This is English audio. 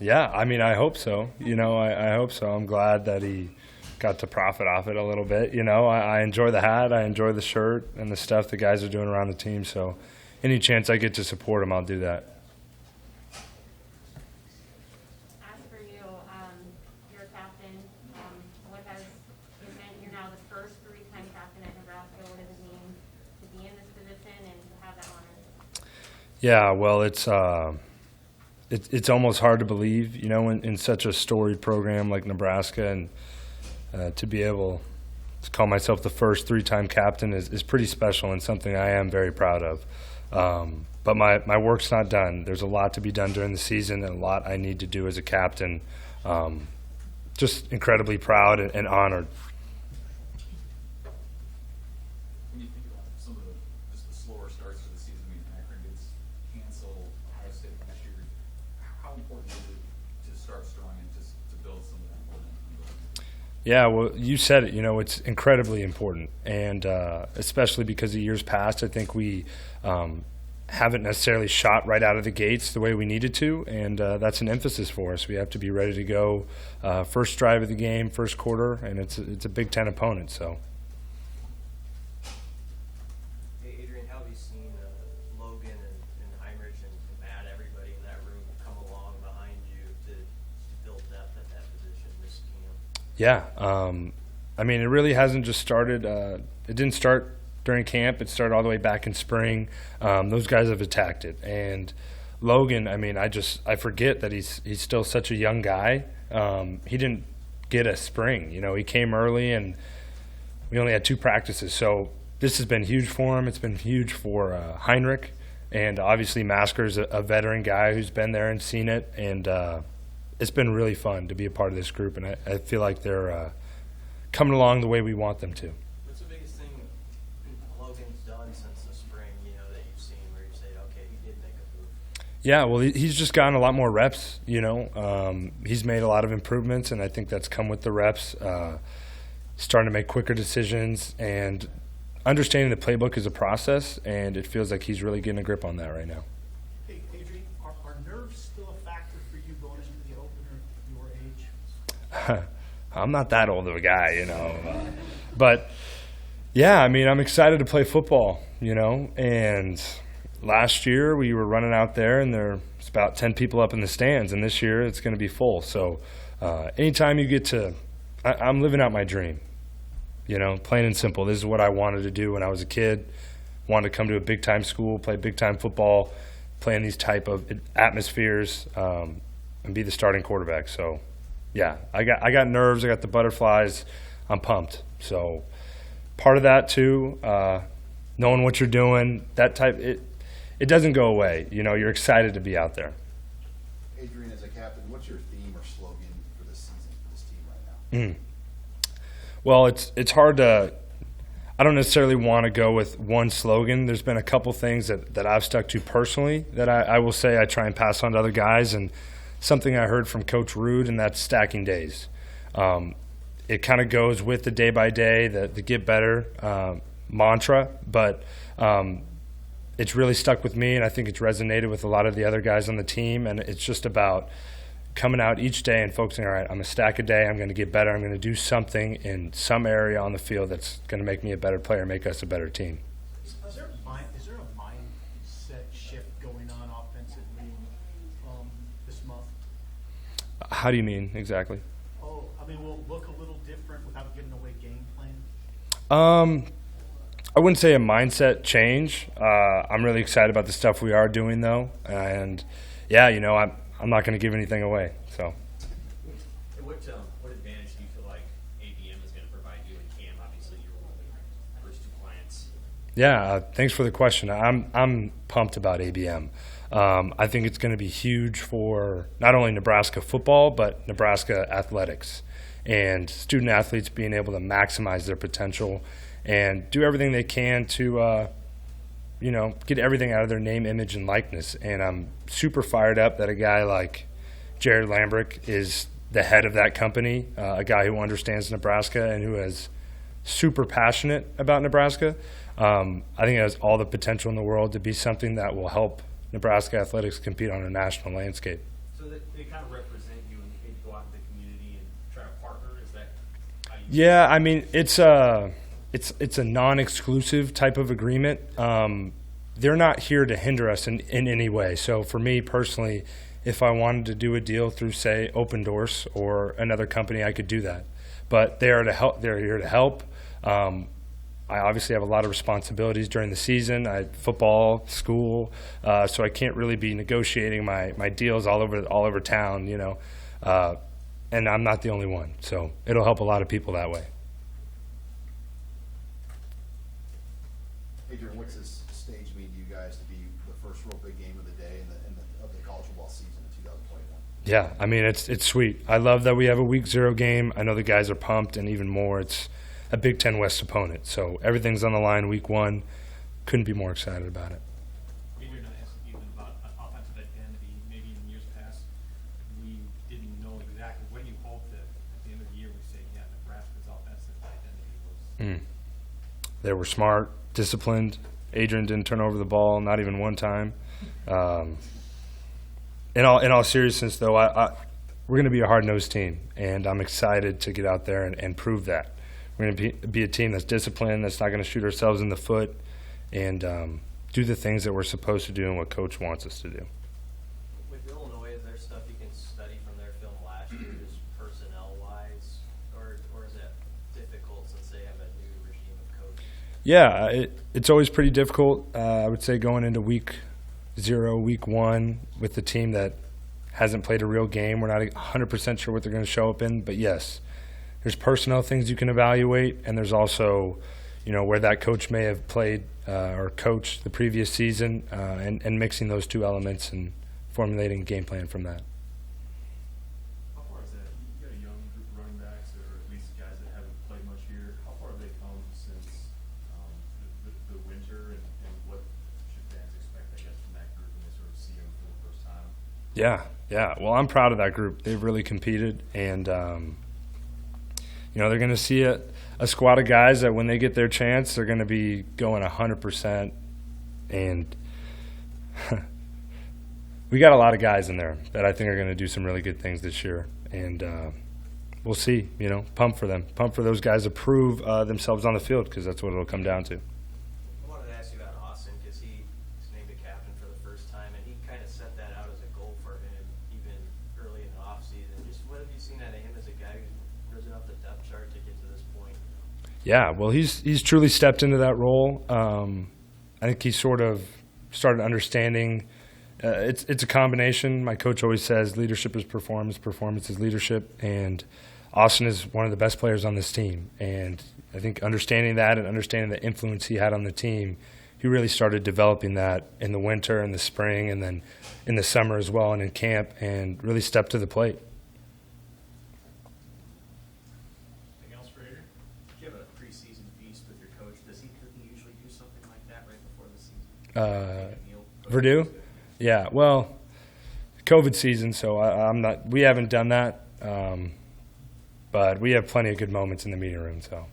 Yeah, I mean, I hope so. I hope so. I'm glad that he got to profit off it a little bit. I enjoy the hat, I enjoy the shirt, and the stuff the guys are doing around the team. So any chance I get to support him, I'll do that. As for you, you're a captain. What has it meant? You're now the first three-time captain at Nebraska. What does it mean to be in this position and to have that honor? Yeah, well, it's almost hard to believe, in such a storied program like Nebraska, and to be able to call myself the first three-time captain is pretty special and something I am very proud of. But my work's not done. There's a lot to be done during the season and a lot I need to do as a captain. Just incredibly proud and honored. When you think about some of just the slower starts to the season, Akron gets canceled, Ohio State last year, how important is it to start strong and just to build some of that momentum? Yeah, well, you said it. It's incredibly important, and especially because of years past, I think we haven't necessarily shot right out of the gates the way we needed to, and that's an emphasis for us. We have to be ready to go first drive of the game, first quarter, and it's a Big Ten opponent. So. Hey, Adrian, how have you seen Logan and Heinrich and Matt, everybody in that room, come along behind you to build depth at that position this camp? Yeah, I mean, it really hasn't just started. It didn't start during camp. It started all the way back in spring. Those guys have attacked it. And Logan, I mean, I forget that he's still such a young guy. He didn't get a spring. He came early, and we only had 2 practices. So this has been huge for him. It's been huge for Heinrich. And obviously Masker's a veteran guy who's been there and seen it. And it's been really fun to be a part of this group. And I feel like they're coming along the way we want them to. What's the biggest thing Logan's done since the spring, that you've seen where you say, okay, he did make a move? Yeah, well, he's just gotten a lot more reps, He's made a lot of improvements, and I think that's come with the reps. Starting to make quicker decisions and understanding the playbook is a process, and it feels like he's really getting a grip on that right now. Hey, Adrian, are nerves still a factor for you going into the opener at your age? I'm not that old of a guy, but yeah, I mean, I'm excited to play football, and last year we were running out there and there's about 10 people up in the stands, and this year it's going to be full. So anytime you get to, I'm living out my dream, plain and simple. This is what I wanted to do when I was a kid. Wanted to come to a big-time school, play big-time football, play in these type of atmospheres, and be the starting quarterback. So yeah, I got nerves, I got the butterflies, I'm pumped. So part of that too, knowing what you're doing, that type, it doesn't go away. You're excited to be out there. Adrian, as a captain, what's your theme or slogan for this season for this team right now? Well, it's hard to. I don't necessarily want to go with one slogan. There's been a couple things that I've stuck to personally that I will say I try and pass on to other guys, and something I heard from Coach Rude, and that's stacking days. It kind of goes with the day-by-day, the get better mantra, but it's really stuck with me, and I think it's resonated with a lot of the other guys on the team, and it's just about coming out each day and focusing, all right, I'm going to stack a day, I'm going to get better, I'm going to do something in some area on the field that's going to make me a better player, make us a better team. Is there a mindset shift going on offensively this month? How do you mean exactly? Oh, I mean, will it look a little different without giving away game plan? I wouldn't say a mindset change. I'm really excited about the stuff we are doing, though, and yeah, I'm not going to give anything away. So. What advantage do you feel like ABM is going to provide you in camp? Obviously, you're one of the first 2 clients. Yeah, thanks for the question. I'm pumped about ABM. I think it's going to be huge for not only Nebraska football, but Nebraska athletics and student athletes being able to maximize their potential and do everything they can to, get everything out of their name, image, and likeness. And I'm super fired up that a guy like Jared Lambrick is the head of that company, a guy who understands Nebraska and who is super passionate about Nebraska. I think it has all the potential in the world to be something that will help Nebraska athletics compete on a national landscape. So So they kind of represent you and maybe go out in the community and try to partner. Is that how you? Yeah, I mean it's a non-exclusive type of agreement. They're not here to hinder us in any way. So for me personally, if I wanted to do a deal through, say, Open Doors or another company, I could do that. But they are to help. They're here to help. I obviously have a lot of responsibilities during the season. I had football, school, so I can't really be negotiating my deals all over town, you know. And I'm not the only one, so it'll help a lot of people that way. Adrian, what's this stage mean to you guys to be the first real big game of the day of the college football season in 2021? Yeah, I mean it's sweet. I love that we have a Week 0 game. I know the guys are pumped, and even more, it's a Big Ten West opponent, so everything's on the line Week 1. Couldn't be more excited about it. Adrian, I asked you about offensive identity. Maybe in years past, we didn't know exactly. What do you hope that at the end of the year we say, yeah, Nebraska's offensive identity was? They were smart, disciplined. Adrian didn't turn over the ball, not even one time. In all seriousness, though, we're going to be a hard-nosed team, and I'm excited to get out there and prove that. We're going to be a team that's disciplined, that's not going to shoot ourselves in the foot, and do the things that we're supposed to do and what Coach wants us to do. With Illinois, is there stuff you can study from their film last year, just personnel-wise, or is that difficult since they have a new regime of coaches? Yeah, it's always pretty difficult. I would say going into Week 0, Week 1 with the team that hasn't played a real game. We're not 100% sure what they're going to show up in, but yes, there's personnel things you can evaluate, and there's also, you know, where that coach may have played or coached the previous season, and mixing those two elements and formulating a game plan from that. How far is that? You got a young group of running backs, or at least guys that haven't played much here. How far have they come since the winter, and what should fans expect, I guess, from that group when they sort of see them for the first time? Yeah. Well, I'm proud of that group. They've really competed, and you know, they're going to see a squad of guys that when they get their chance, they're going to be going 100%. And we got a lot of guys in there that I think are going to do some really good things this year. And we'll see, you know, pump for them. Pump for those guys to prove themselves on the field, because that's what it'll come down to. I wanted to ask you about Austin because he's named a captain for the first time, and he kind of set that out as a goal for him even early in the offseason. Just what have you seen out of him as a guy who's risen up the depth chart to get to this point? Yeah, well, he's truly stepped into that role. I think he sort of started understanding it's a combination. My coach always says leadership is performance, performance is leadership, and Austin is one of the best players on this team. And I think understanding that and understanding the influence he had on the team, he really started developing that in the winter and the spring and then in the summer as well and in camp, and really stepped to the plate. Anything else for Adrian? Do you have a preseason feast with your coach? Does he usually do something like that right before the season? Verdue? Yeah, well, COVID season, so I'm not. We haven't done that, but we have plenty of good moments in the meeting room. So.